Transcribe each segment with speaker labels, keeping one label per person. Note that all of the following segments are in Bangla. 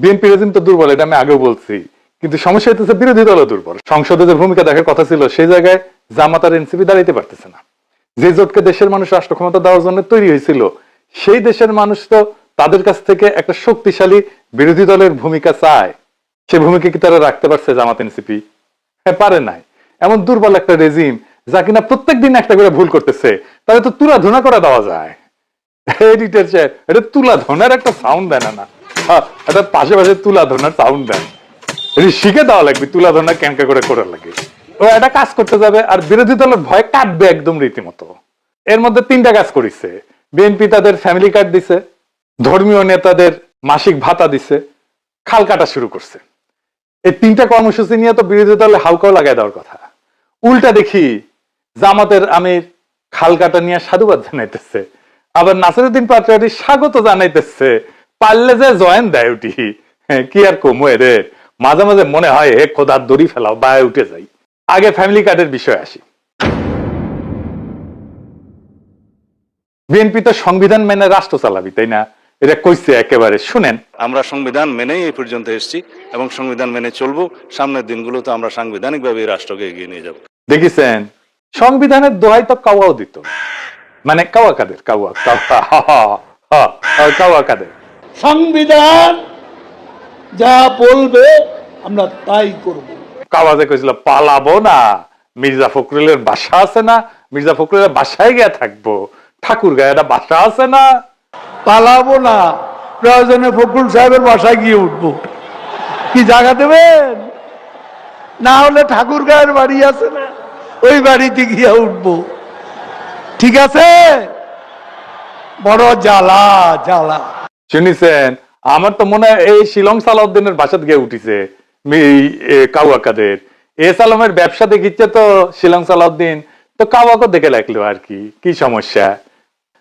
Speaker 1: বিএনপি রেজিম তো দুর্বল, এটা আমি আগেও বলছি, কিন্তু সমস্যা হচ্ছে বিরোধী দলও দুর্বল। সংসদে যে ভূমিকা দেখার কথা ছিল সেই জায়গায় জামাত আর এনসিপি দাঁড়াইতে পারতেছে না। যে জোটকে দেশের মানুষ রাষ্ট্র ক্ষমতা দেওয়ার জন্য তৈরি হয়েছিল, সেই দেশের মানুষ তো তাদের কাছ থেকে একটা শক্তিশালী বিরোধী দলের ভূমিকা চায়। সে ভূমিকা কি তারা রাখতে পারছে জামাত এনসিপি? হ্যাঁ, পারে নাই। এমন দুর্বল একটা রেজিম যা কিনা প্রত্যেক দিন একটা করে ভুল করতেছে, তাহলে তো তুলা ধুনা করে দেওয়া যায়। এডিটর সাহেব, এটা তুলা ধনার একটা সাউন্ড দেয় না? এটা পাশে পাশে তুলা ধনার সাউন্ড দেয়, এটা শিখে দেওয়া লাগবে তুলা ধনা ক্যাঙ্কা করে করার লাগে। ও একটা কাজ করতে যাবে আর বিরোধী দলের ভয় কাটবে একদম রীতিমতো। এর মধ্যে তিনটা কাজ করেছে। বিএনপি তাদের ফ্যামিলি কার্ড দিছে, ধর্মীয় নেতাদের মাসিক ভাতা দিছে, খাল কাটা শুরু করছে। এই তিনটা কর্মসূচি নিয়ে তো বিরোধী দলে হাউকাও লাগাই দেওয়ার কথা। উল্টা দেখি জামাতের আমির খাল কাটা নিয়ে সাধুবাদ জানাইতেছে, আবার নাসিরউদ্দিন পাটোয়ারি স্বাগত জানাইতেছে, পারলে যে জয়েন দেয় উঠি। কি আর কমু এদের, মাঝে মাঝে মনে হয় হে খোদার দড়ি ফেলাও, বায়ে উঠে যাই। আগে ফ্যামিলি কার্ডের বিষয়ে আসি। বিএনপি তো সংবিধান মেনে রাষ্ট্র চালাবি, তাই না? এটা কইছে একেবারে, শুনেন।
Speaker 2: আমরা সংবিধান মেনেই এই পর্যন্ত এসেছি এবং সংবিধান মেনে চলবো। সামনের দিনগুলোতে আমরা সাংবিধানিকভাবে এই রাষ্ট্রকে এগিয়ে নিয়ে যাব।
Speaker 1: দেখেছেন, সংবিধানের দোহাই তো কাওয়াও দিত, মানে কাওয়া কাদের, কাওয়া কাওয়া কাদের।
Speaker 3: সংবিধান যা বলবে আমরা তাই করব।
Speaker 1: কাওয়াজে কইছিল পালাবো না, মির্জা ফখরুলের বাসা আছে না, মির্জা ফখরুলের বাসায় গিয়ে থাকবো, ঠাকুর গায়ে একটা বাসা আছে না।
Speaker 3: পালাবো না, প্রয়োজনে ফখরুল সাহেবের বাসায় গিয়ে উঠবো। কি জায়গা দেবেন? না হলে ঠাকুর গায়ের বাড়ি আছে না, ওই বাড়িতে গিয়ে উঠবো। ঠিক আছে? বড় জ্বালা জ্বালা।
Speaker 1: শুনিছেন, আমার তো মনে হয় এই শিলং সালাউদ্দিনের বাসাত গিয়ে উঠিছে কাওয়া কাদের। এ সালামের ব্যবসা দেখিচ্ছে তো শিলং সালাউদ্দিন, তো কাওয়াকে দেখে লাগলো আর কি। কি সমস্যা?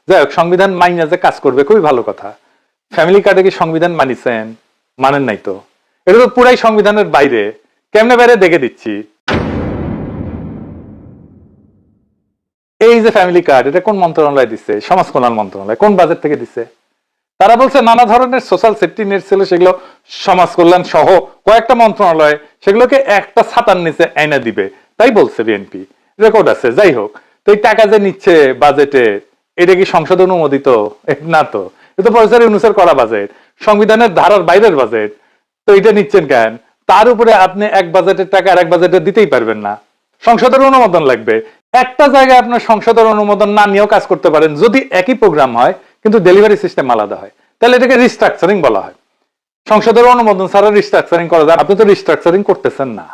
Speaker 1: যাই হোক, সংবিধান মাইনা যে কাজ করবে খুবই ভালো কথা। ফ্যামিলি কার্ডে কি সংবিধান মানিছেন? মানেন নাই তো। এটা তো পুরাই সংবিধানের বাইরে। কেমনে বাইরে দেখে দিচ্ছি। এই যে ফ্যামিলি কার্ড, এটা কোন মন্ত্রণালয় দিচ্ছে? সমাজ কল্যাণ মন্ত্রণালয়। কোন বাজেট থেকে দিচ্ছে? তারা বলছে নানা ধরনের সোশ্যাল সেফটি নেট ছিল, সেগুলো সমাজ কল্যাণ সহ কয়েকটা মন্ত্রণালয় সেগুলোকে একটা ছাতার নিচে আইনা দিবে, তাই বলছে বিএনপি। রেকর্ড আছে। যাই হোক, তো এই টাকা যে নিচ্ছে বাজেটে, এটা কি সংসদ অনুমোদিত? না তো, এটা প্রফেসর ইউনূসের করা বাজেট, সংবিধানের ধারার বাইরের বাজেট। তো এটা নিচ্ছেন কেন? তার উপরে আপনি এক বাজেটের টাকা আর এক বাজেটে দিতেই পারবেন না, সংসদের অনুমোদন লাগবে। একটা জায়গায় আপনার সংসদের অনুমোদন না নিয়েও কাজ করতে পারেন যদি একই প্রোগ্রাম হয়, কিন্তু ডেলিভারি সিস্টেম আলাদা হয়, তাহলে এটাকে রিস্ট্রাকচারিং বলা হয়। সংসদের অনুমোদন ছাড়া রিস্ট্রাকচারিং করা যায়। আপনি তো রিস্ট্রাকচারিং করতেছেন না।